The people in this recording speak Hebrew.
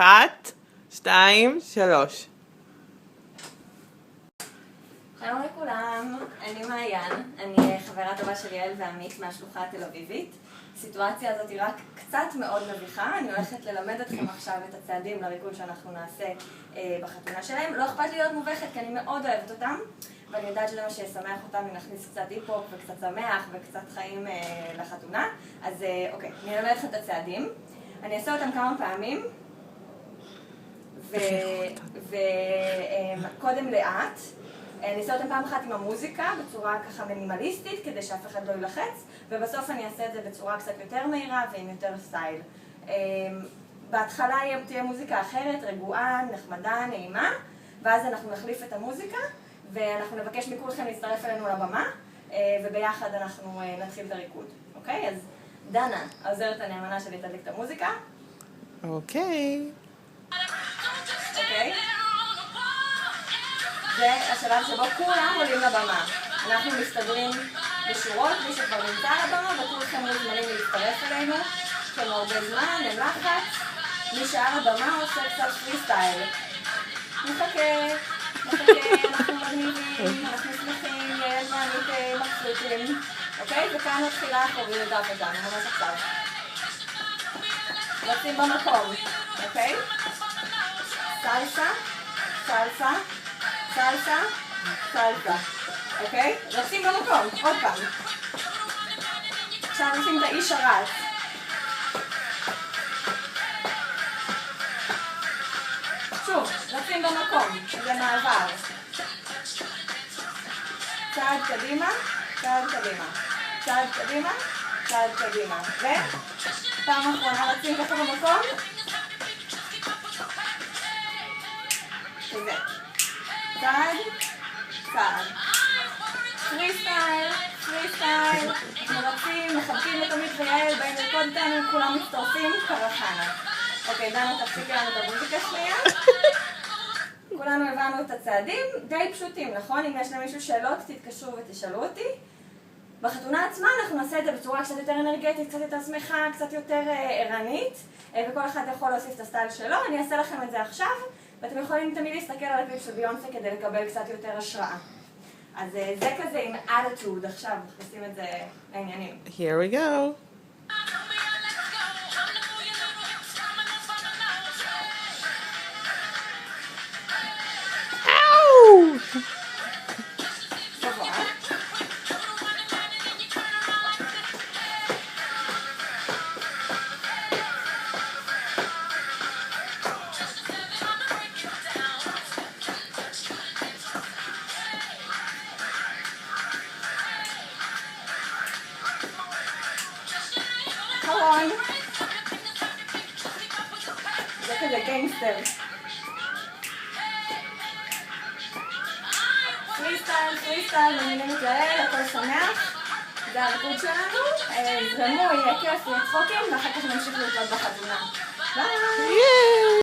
1, 2, 3. שלום לכולם, אני מעיין, אני חברה טובה של יעל ועמית מהשלוחה התל אביבית. הסיטואציה הזאת היא רק קצת מאוד מביכה, אני הולכת ללמד אתכם עכשיו את הצעדים לריקוד שאנחנו נעשה בחתונה שלהם. לא אכפת לי להיות מובכת כי אני מאוד אוהבת אותם, ואני יודעת שזה מה שישמח אותם אם נכניס קצת היפ-הופ וקצת שמח וקצת חיים לחתונה. אז אוקיי, אני אלמד אתכם את הצעדים, אני אעשה אותם כמה פעמים, וקודם לאט. אני אעשה אותם פעם אחת עם המוזיקה, בצורה ככה מינימליסטית, כדי שאף אחד לא ילחץ, ובסוף אני אעשה את זה בצורה קצת יותר מהירה ועם יותר סטייל. בהתחלה תהיה מוזיקה אחרת, רגועה, נחמדה, נעימה, ואז אנחנו נחליף את המוזיקה, ואנחנו נבקש מכולכם להצטרף אלינו לבמה, וביחד אנחנו נתחיל את הריקוד. אוקיי? אז דנה, העוזרת הנאמנה שלי, תדליק את המוזיקה. אוקיי. אוקיי? זה השלב שבו כולם עולים לבמה. אנחנו מסתדרים בשורות, מי שכבר נמצא על הבמה, וכולכם מוזמנים להצטרף אלינו. יש לנו הרבה זמן, אין לחץ. מי שעל הבמה עושה קצת פרי סטייל. נחכה, אנחנו מגניבים, אנחנו שמחים, יעל ועמית מבסוטים. אוקיי? וכאן מתחילה החרידה שלנו, ממש עכשיו. רצים במקום, אוקיי? סלסה, סלסה. סלסה, סלסה, אוקיי? רצים במקום, עוד פעם. עכשיו עושים את האיש הרץ. שוב, רצים במקום, זה מעבר. צעד קדימה, צעד קדימה. צעד קדימה, צעד קדימה. ופעם אחרונה רצים ככה במקום. וזה. צעד, צעד. פרי סטייל, פרי סטייל. אנחנו רצים, מחבקים את עמית ויעל, באים לרקוד איתנו, כולם מצטרפים, קרחנה. אוקיי, דנה תפסיקי לנו את המוזיקה שנייה. כולנו הבנו את הצעדים, די פשוטים, נכון? אם יש למישהו שאלות, תתקשרו ותשאלו אותי. בחתונה עצמה אנחנו נעשה את זה בצורה קצת יותר אנרגטית, קצת יותר שמחה, קצת יותר ערנית, וכל אחד יכול להוסיף את הסטייל שלו. אני אעשה לכם את זה עכשיו. ואתם יכולים תמיד להסתכל על הקליפ של ביונסה כדי לקבל קצת יותר השראה. אז זה כזה עם attitude, עכשיו מכניסים את זה לעניינים. Here we go. גבוה. נכון. זה כזה גנגסטר. פרי סטייל, מבינים את יעל, הכל שמח. זה הריקוד שלנו. זרמו, יהיה כיף, יהיה צחוקים, ואחר כך נמשיך לרקוד בחתונה. ביי!